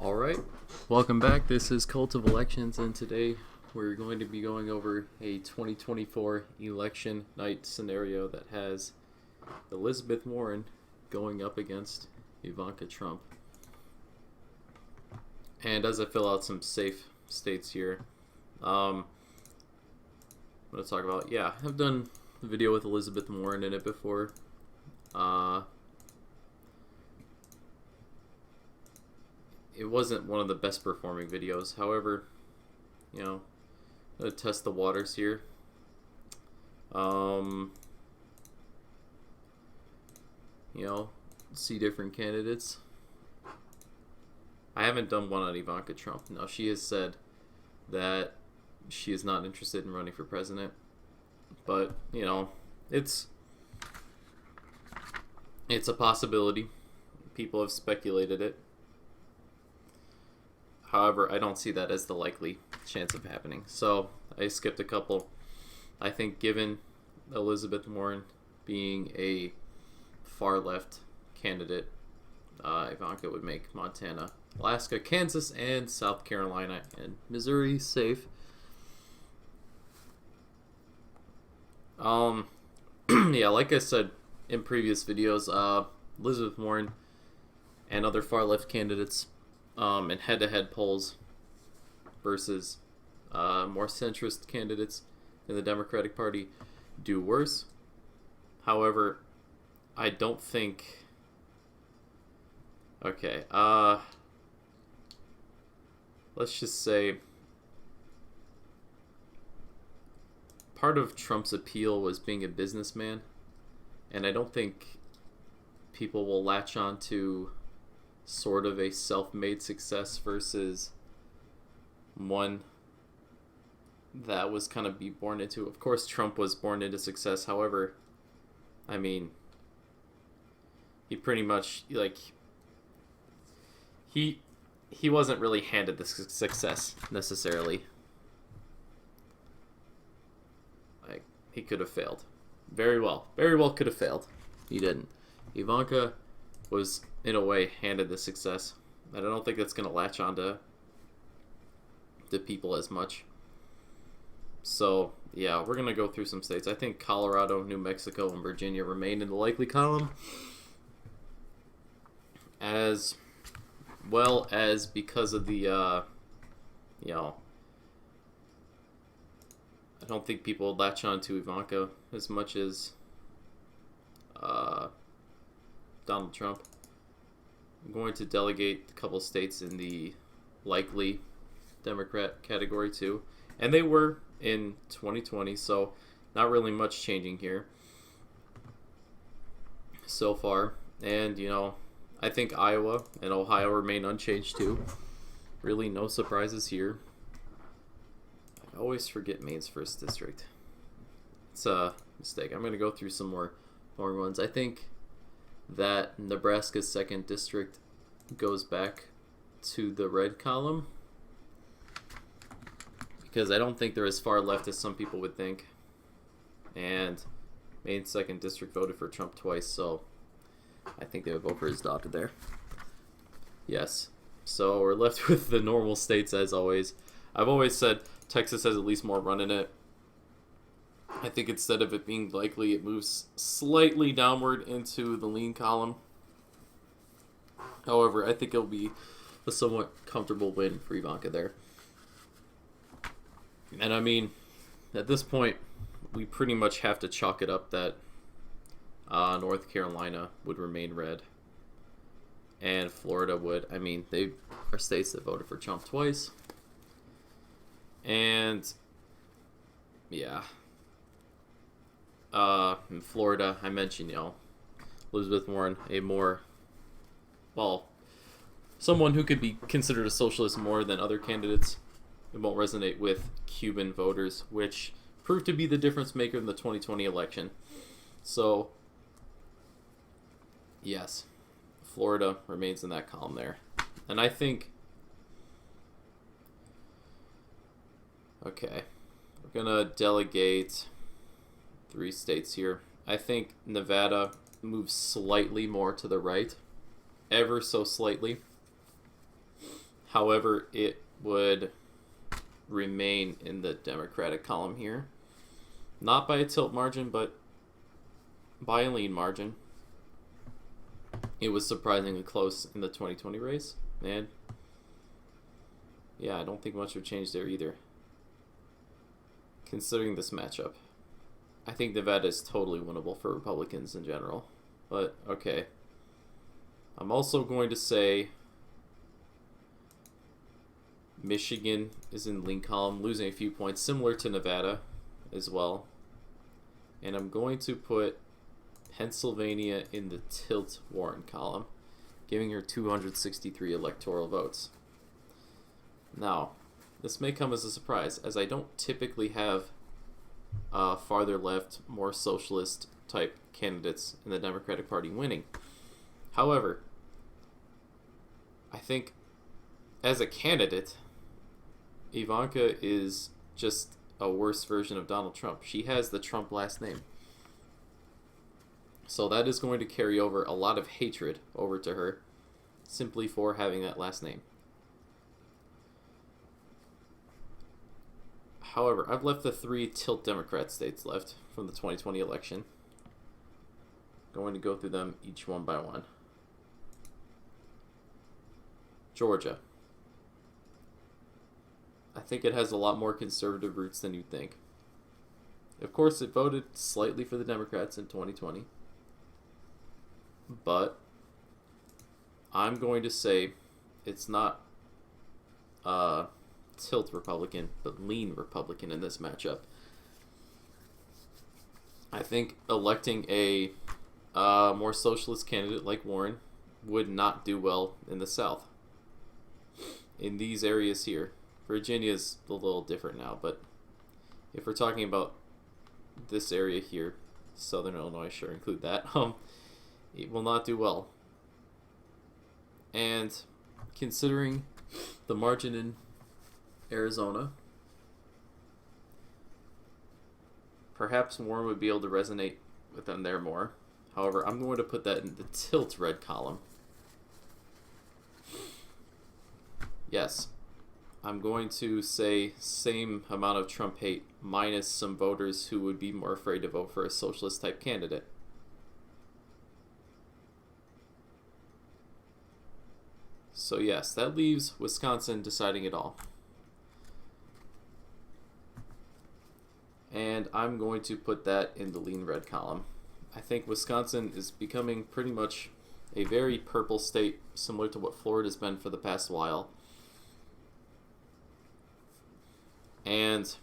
Alright, welcome back. This is Cult of Elections, and today we're going to be going over a 2024 election night scenario that has Elizabeth Warren going up against Ivanka Trump. And as I fill out some safe states here, I'm going to talk about, I've done a video with Elizabeth Warren in it before. It wasn't one of the best performing videos. However, I'm going to test the waters here. See different candidates. I haven't done one on Ivanka Trump. Now, she has said that she is not interested in running for president. But, it's a possibility. People have speculated it. However, I don't see that as the likely chance of happening. So I skipped a couple. I think given Elizabeth Warren being a far left candidate, Ivanka would make Montana, Alaska, Kansas, and South Carolina and Missouri safe. Like I said in previous videos, Elizabeth Warren and other far left candidates in head-to-head polls versus more centrist candidates in the Democratic Party do worse. However, I don't think... Okay, let's just say part of Trump's appeal was being a businessman, and I don't think people will latch on to sort of a self-made success versus one that was kind of be born into. Of course, Trump was born into success. However, I mean, he pretty much, he wasn't really handed the success necessarily. He could have failed. Very well could have failed. He didn't. Ivanka was, in a way, handed the success. And I don't think that's going to latch on to people as much. So, we're going to go through some states. I think Colorado, New Mexico, and Virginia remain in the likely column. As well as because of the, I don't think people would latch on to Ivanka as much as Donald Trump. I'm going to delegate a couple states in the likely Democrat category too. And they were in 2020, so not really much changing here so far. And, I think Iowa and Ohio remain unchanged too. Really no surprises here. I always forget Maine's 1st district. It's a mistake. I'm going to go through some more ones. I think that Nebraska's 2nd district goes back to the red column because I don't think they're as far left as some people would think. And Maine's 2nd district voted for Trump twice, so I think they would vote for his daughter there. Yes. So we're left with the normal states as always. I've always said Texas has at least more run in it. I think instead of it being likely, it moves slightly downward into the lean column. However, I think it'll be a somewhat comfortable win for Ivanka there. And I mean, at this point, we pretty much have to chalk it up that North Carolina would remain red. And Florida would. I mean, they are states that voted for Trump twice. And, in Florida, I mentioned, Elizabeth Warren, someone who could be considered a socialist more than other candidates. It won't resonate with Cuban voters, which proved to be the difference maker in the 2020 election. So, yes, Florida remains in that column there. And I think, okay, we're going to delegate 3 states here. I think Nevada moves slightly more to the right, ever so slightly. However, it would remain in the Democratic column here. Not by a tilt margin, but by a lean margin. It was surprisingly close in the 2020 race. And yeah, I don't think much would change there either. Considering this matchup, I think Nevada is totally winnable for Republicans in general. But, okay. I'm also going to say Michigan is in lean column, losing a few points, similar to Nevada as well. And I'm going to put Pennsylvania in the tilt Warren column, giving her 263 electoral votes. Now, this may come as a surprise, as I don't typically have farther left, more socialist type candidates in the Democratic Party winning. However, I think as a candidate, Ivanka is just a worse version of Donald Trump. She has the Trump last name. So that is going to carry over a lot of hatred over to her simply for having that last name. However, I've left the 3 tilt Democrat states left from the 2020 election. Going to go through them each one by one. Georgia. I think it has a lot more conservative roots than you think. Of course, it voted slightly for the Democrats in 2020. But I'm going to say it's not tilt Republican, but lean Republican in this matchup. I think electing a more socialist candidate like Warren would not do well in the South. In these areas here, Virginia's a little different now, but if we're talking about this area here, Southern Illinois, sure, include that, it will not do well. And considering the margin in Arizona, perhaps Warren would be able to resonate with them there more. However, I'm going to put that in the tilt red column. Yes, I'm going to say same amount of Trump hate minus some voters who would be more afraid to vote for a socialist type candidate. So yes, that leaves Wisconsin deciding it all. And I'm going to put that in the lean red column. I think Wisconsin is becoming pretty much a very purple state, similar to what Florida's been for the past while. And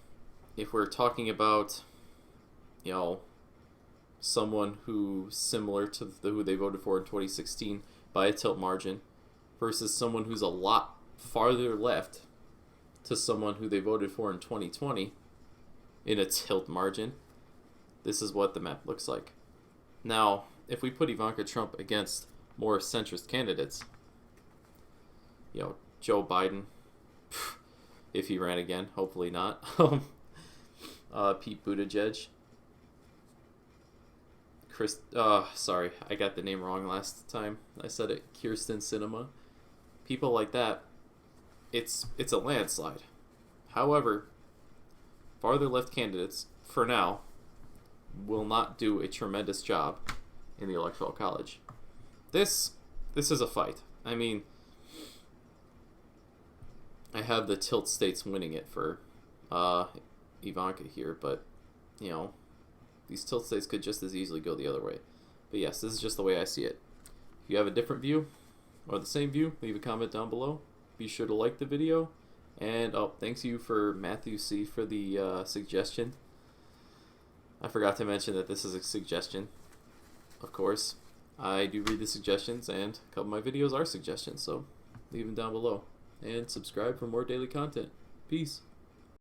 if we're talking about, someone who's similar to who they voted for in 2016 by a tilt margin versus someone who's a lot farther left to someone who they voted for in 2020 in a tilt margin, this is what the map looks like. Now, if we put Ivanka Trump against more centrist candidates, Joe Biden, if he ran again, hopefully not, Pete Buttigieg, sorry, I got the name wrong last time I said it, Kirsten Sinema, people like that, it's a landslide. However, farther left candidates, for now, will not do a tremendous job in the Electoral College. This is a fight. I mean, I have the tilt states winning it for Ivanka here, but, these tilt states could just as easily go the other way. But yes, this is just the way I see it. If you have a different view or the same view, leave a comment down below. Be sure to like the video. And, thanks you for Matthew C. for the suggestion. I forgot to mention that this is a suggestion. Of course, I do read the suggestions, and a couple of my videos are suggestions, so leave them down below. And subscribe for more daily content. Peace.